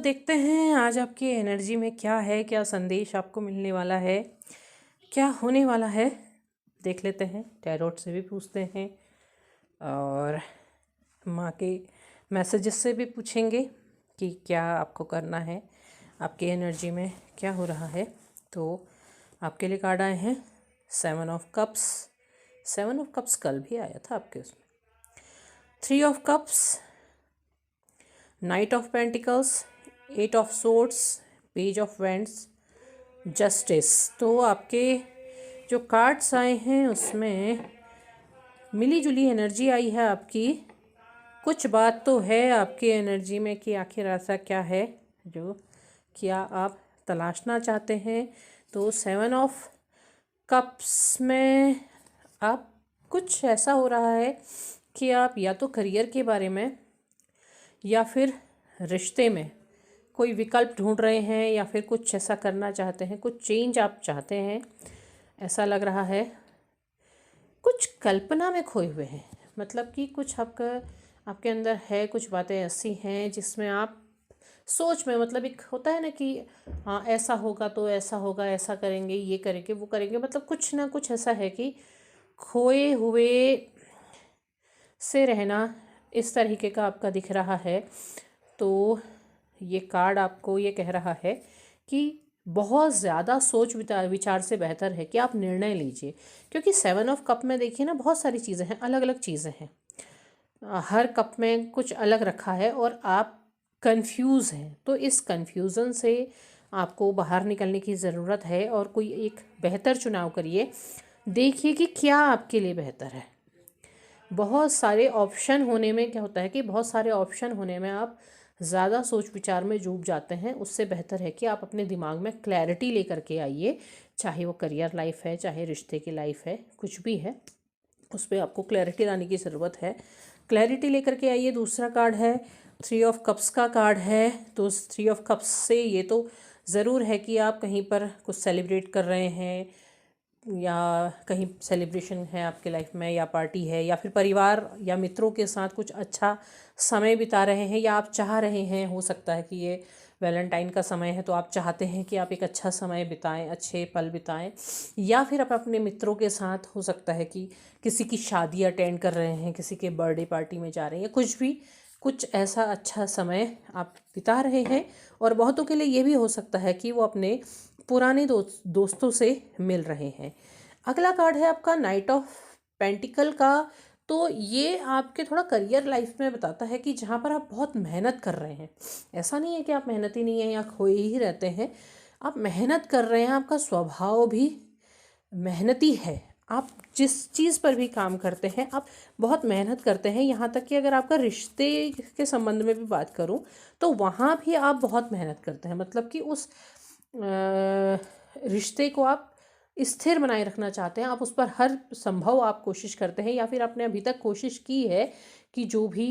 देखते हैं आज आपकी एनर्जी में क्या है, क्या संदेश आपको मिलने वाला है, क्या होने वाला है। देख लेते हैं, टैरोट से भी पूछते हैं और माँ के मैसेजेस से भी पूछेंगे कि क्या आपको करना है, आपकी एनर्जी में क्या हो रहा है। तो आपके लिए कार्ड आए हैं 7 ऑफ कप्स। 7 ऑफ कप्स कल भी आया था आपके उसमें। 3 of cups, night of pentacles, 8 of swords, page of vends, justice. तो आपके जो कार्ड्स आए हैं उसमें मिली जुली एनर्जी आई है आपकी। कुछ बात तो है आपकी एनर्जी में कि आखिर ऐसा क्या है जो क्या आप तलाशना चाहते हैं। तो 7 ऑफ कप्स में आप कुछ ऐसा हो रहा है कि आप या तो करियर के बारे में या फिर रिश्ते में कोई विकल्प ढूंढ रहे हैं या फिर कुछ ऐसा करना चाहते हैं, कुछ चेंज आप चाहते हैं, ऐसा लग रहा है। कुछ कल्पना में खोए हुए हैं, मतलब कि कुछ आपके अंदर है, कुछ बातें ऐसी हैं जिसमें आप सोच में, मतलब एक होता है ना कि हाँ ऐसा होगा तो ऐसा होगा, ऐसा करेंगे, ये करेंगे, वो करेंगे, मतलब कुछ ना कुछ ऐसा है कि खोए हुए से रहना, इस तरीके का आपका दिख रहा है। तो ये कार्ड आपको ये कह रहा है कि बहुत ज़्यादा सोच विचार से बेहतर है कि आप निर्णय लीजिए, क्योंकि 7 ऑफ कप में देखिए ना, बहुत सारी चीज़ें हैं, अलग अलग चीज़ें हैं, हर कप में कुछ अलग रखा है और आप कंफ्यूज हैं। तो इस कंफ्यूजन से आपको बाहर निकलने की ज़रूरत है और कोई एक बेहतर चुनाव करिए। देखिए कि क्या आपके लिए बेहतर है। बहुत सारे ऑप्शन होने में क्या होता है कि बहुत सारे ऑप्शन होने में आप ज़्यादा सोच विचार में डूब जाते हैं। उससे बेहतर है कि आप अपने दिमाग में क्लैरिटी लेकर के आइए, चाहे वो करियर लाइफ है, चाहे रिश्ते की लाइफ है, कुछ भी है, उस पर आपको क्लैरिटी लाने की ज़रूरत है। क्लैरिटी लेकर के आइए। दूसरा कार्ड है 3 ऑफ कप्स का कार्ड है। तो 3 ऑफ कप्स से ये तो ज़रूर है कि आप कहीं पर कुछ सेलिब्रेट कर रहे हैं या कहीं सेलिब्रेशन है आपके लाइफ में, या पार्टी है, या फिर परिवार या मित्रों के साथ कुछ अच्छा समय बिता रहे हैं, या आप चाह रहे हैं, हो सकता है कि ये वैलेंटाइन का समय है तो आप चाहते हैं कि आप एक अच्छा समय बिताएं, अच्छे पल बिताएं, या फिर आप अपने मित्रों के साथ, हो सकता है कि किसी की शादी अटेंड कर रहे हैं, किसी के बर्थडे पार्टी में जा रहे हैं, या कुछ भी, कुछ ऐसा अच्छा समय आप बिता रहे हैं। और बहुतों के लिए ये भी हो सकता है कि वो अपने पुराने दोस्तों से मिल रहे हैं। अगला कार्ड है आपका नाइट ऑफ पेंटिकल का। तो ये आपके थोड़ा करियर लाइफ में बताता है कि जहाँ पर आप बहुत मेहनत कर रहे हैं, ऐसा नहीं है कि आप मेहनती नहीं है या खोए ही रहते हैं, आप मेहनत कर रहे हैं, आपका स्वभाव भी मेहनती है, आप जिस चीज़ पर भी काम करते हैं आप बहुत मेहनत करते हैं। यहाँ तक कि अगर आपका रिश्ते के संबंध में भी बात करूँ तो वहाँ भी आप बहुत मेहनत करते हैं, मतलब कि उस रिश्ते को आप स्थिर बनाए रखना चाहते हैं, आप उस पर हर संभव आप कोशिश करते हैं, या फिर आपने अभी तक कोशिश की है कि जो भी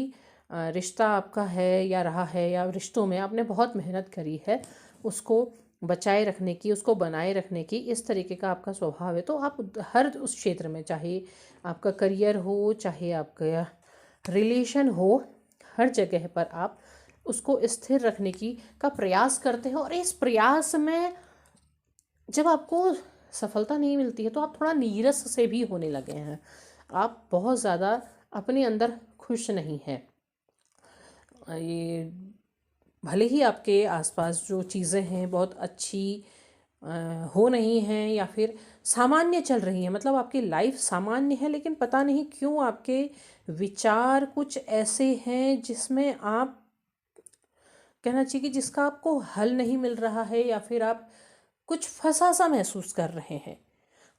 रिश्ता आपका है या रहा है, या रिश्तों में आपने बहुत मेहनत करी है उसको बचाए रखने की, उसको बनाए रखने की, इस तरीके का आपका स्वभाव है। तो आप हर उस क्षेत्र में, चाहे आपका करियर हो, चाहे आपका रिलेशन हो, हर जगह पर आप उसको स्थिर रखने की का प्रयास करते हैं। और इस प्रयास में जब आपको सफलता नहीं मिलती है तो आप थोड़ा नीरस से भी होने लगे हैं, आप बहुत ज़्यादा अपने अंदर खुश नहीं हैं। ये भले ही आपके आसपास जो चीज़ें हैं बहुत अच्छी हो नहीं हैं या फिर सामान्य चल रही हैं, मतलब आपकी लाइफ सामान्य है, लेकिन पता नहीं क्यों आपके विचार कुछ ऐसे हैं जिसमें आप कहना चाहिए कि जिसका आपको हल नहीं मिल रहा है, या फिर आप कुछ फंसा सा महसूस कर रहे हैं।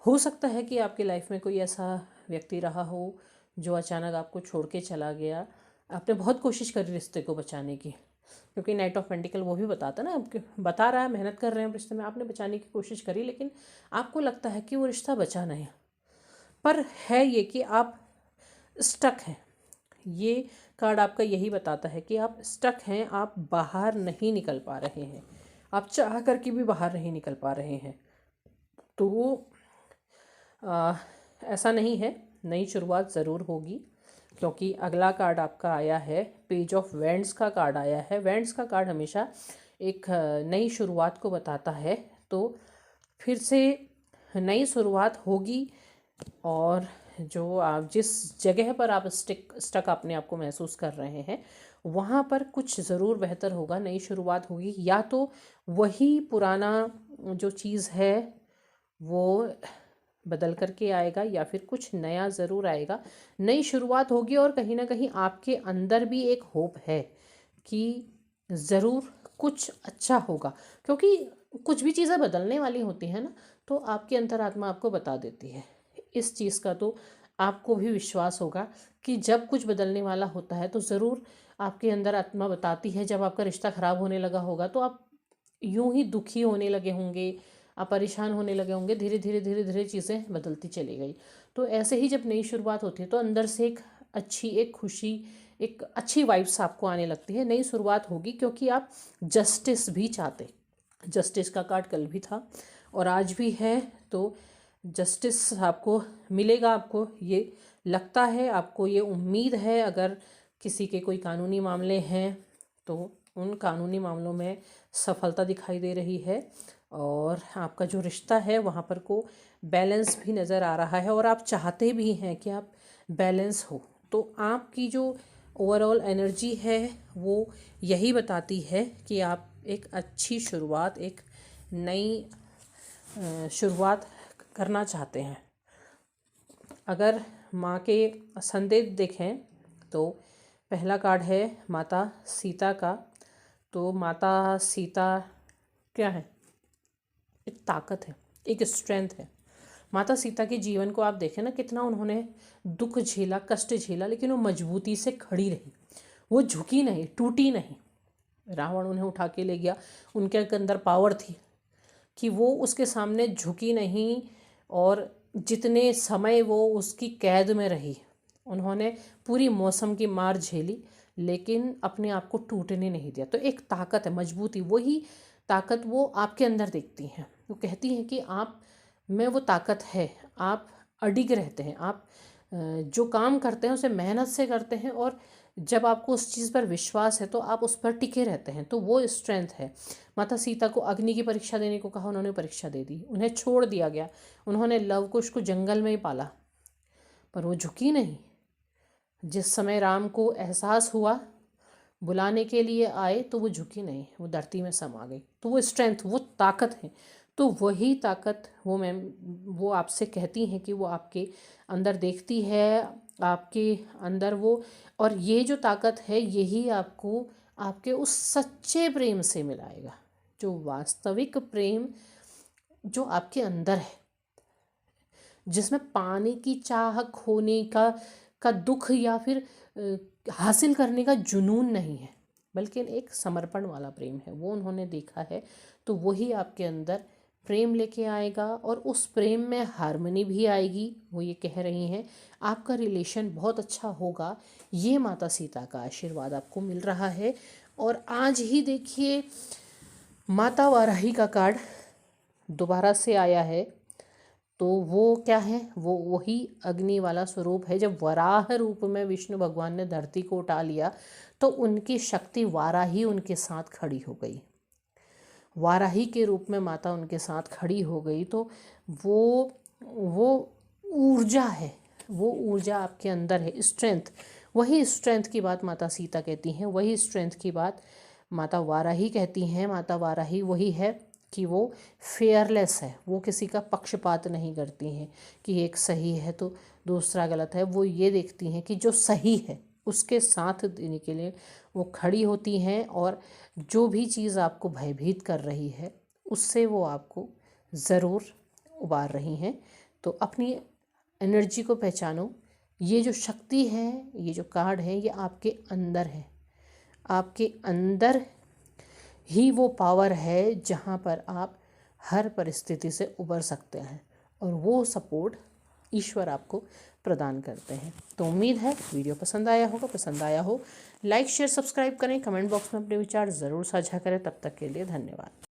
हो सकता है कि आपकी लाइफ में कोई ऐसा व्यक्ति रहा हो जो अचानक आपको छोड़ के चला गया। आपने बहुत कोशिश करी रिश्ते को बचाने की, क्योंकि नाइट ऑफ पेंटिकल वो भी बताता है ना, आपके बता रहा है मेहनत कर रहे हैं रिश्ते में, आपने बचाने की कोशिश करी, लेकिन आपको लगता है कि वो रिश्ता बचा नहीं। पर है ये कि आप स्टक हैं। ये कार्ड आपका यही बताता है कि आप स्टक हैं, आप बाहर नहीं निकल पा रहे हैं, आप चाह कर के भी बाहर नहीं निकल पा रहे हैं। तो ऐसा नहीं है, नई शुरुआत ज़रूर होगी, क्योंकि अगला कार्ड आपका आया है पेज ऑफ वेंड्स का कार्ड आया है। वेंड्स का कार्ड हमेशा एक नई शुरुआत को बताता है। तो फिर से नई शुरुआत होगी और जो आप जिस जगह पर आप स्टक अपने आप को महसूस कर रहे हैं वहाँ पर कुछ ज़रूर बेहतर होगा, नई शुरुआत होगी। या तो वही पुराना जो चीज़ है वो बदल करके आएगा या फिर कुछ नया ज़रूर आएगा, नई शुरुआत होगी। और कहीं ना कहीं आपके अंदर भी एक होप है कि ज़रूर कुछ अच्छा होगा, क्योंकि कुछ भी चीज़ें बदलने वाली होती हैं ना, तो आपकी अंतरात्मा आपको बता देती है इस चीज़ का। तो आपको भी विश्वास होगा कि जब कुछ बदलने वाला होता है तो ज़रूर आपके अंदर आत्मा बताती है। जब आपका रिश्ता ख़राब होने लगा होगा तो आप यूं ही दुखी होने लगे होंगे, आप परेशान होने लगे होंगे, धीरे धीरे धीरे धीरे चीज़ें बदलती चली गई। तो ऐसे ही जब नई शुरुआत होती है तो अंदर से एक खुशी, एक अच्छी वाइब्स आपको आने लगती है। नई शुरुआत होगी क्योंकि आप जस्टिस भी चाहते। जस्टिस का कार्ड कल भी था और आज भी है। तो जस्टिस आपको मिलेगा, आपको ये लगता है, आपको ये उम्मीद है। अगर किसी के कोई कानूनी मामले हैं तो उन कानूनी मामलों में सफलता दिखाई दे रही है और आपका जो रिश्ता है वहाँ पर को बैलेंस भी नज़र आ रहा है और आप चाहते भी हैं कि आप बैलेंस हो। तो आपकी जो ओवरऑल एनर्जी है वो यही बताती है कि आप एक अच्छी शुरुआत, एक नई शुरुआत करना चाहते हैं। अगर माँ के संदेश देखें तो पहला कार्ड है माता सीता का। तो माता सीता क्या है? एक ताकत है, एक स्ट्रेंथ है। माता सीता के जीवन को आप देखें ना, कितना उन्होंने दुख झेला, कष्ट झेला, लेकिन वो मजबूती से खड़ी रही, वो झुकी नहीं, टूटी नहीं। रावण उन्हें उठा के ले गया, उनके अंदर पावर थी कि वो उसके सामने झुकी नहीं और जितने समय वो उसकी कैद में रही, उन्होंने पूरी मौसम की मार झेली लेकिन अपने आप को टूटने नहीं दिया। तो एक ताकत है, मजबूती, वही ताकत वो आपके अंदर देखती हैं। वो कहती हैं कि आप में वो ताकत है, आप अडिग रहते हैं, आप जो काम करते हैं उसे मेहनत से करते हैं और जब आपको उस चीज़ पर विश्वास है तो आप उस पर टिके रहते हैं। तो वो स्ट्रेंथ है। माता सीता को अग्नि की परीक्षा देने को कहा, उन्होंने परीक्षा दे दी, उन्हें छोड़ दिया गया, उन्होंने लव कुश को जंगल में ही पाला, पर वो झुकी नहीं। जिस समय राम को एहसास हुआ, बुलाने के लिए आए, तो वो झुकी नहीं, वो धरती में समा गई। तो वो स्ट्रेंथ, वो ताकत है। तो वही ताकत वो आपसे कहती हैं कि वो आपके अंदर देखती है, आपके अंदर वो। और ये जो ताकत है यही आपको आपके उस सच्चे प्रेम से मिलाएगा, जो वास्तविक प्रेम जो आपके अंदर है, जिसमें पाने की चाह, खोने का दुख या फिर हासिल करने का जुनून नहीं है, बल्कि एक समर्पण वाला प्रेम है। वो उन्होंने देखा है। तो वही आपके अंदर प्रेम लेके आएगा और उस प्रेम में हार्मनी भी आएगी। वो ये कह रही हैं आपका रिलेशन बहुत अच्छा होगा। ये माता सीता का आशीर्वाद आपको मिल रहा है। और आज ही देखिए माता वाराही का कार्ड दोबारा से आया है। तो वो क्या है? वो वही अग्नि वाला स्वरूप है। जब वराह रूप में विष्णु भगवान ने धरती को उठा लिया तो उनकी शक्ति वाराही उनके साथ खड़ी हो गई, वाराही के रूप में माता उनके साथ खड़ी हो गई। तो वो ऊर्जा है, वो ऊर्जा आपके अंदर है, स्ट्रेंथ। वही स्ट्रेंथ की बात माता सीता कहती हैं, वही स्ट्रेंथ की बात माता वाराही कहती हैं। माता वाराही वही है कि वो फेयरलेस है, वो किसी का पक्षपात नहीं करती हैं कि एक सही है तो दूसरा गलत है। वो ये देखती हैं कि जो सही है उसके साथ देने के लिए वो खड़ी होती हैं और जो भी चीज़ आपको भयभीत कर रही है उससे वो आपको ज़रूर उबार रही हैं। तो अपनी एनर्जी को पहचानो। ये जो शक्ति है, ये जो कार्ड है, ये आपके अंदर है। आपके अंदर ही वो पावर है जहाँ पर आप हर परिस्थिति से उबर सकते हैं और वो सपोर्ट ईश्वर आपको प्रदान करते हैं। तो उम्मीद है वीडियो पसंद आया होगा। पसंद आया हो लाइक शेयर सब्सक्राइब करें, कमेंट बॉक्स में अपने विचार ज़रूर साझा करें। तब तक के लिए धन्यवाद।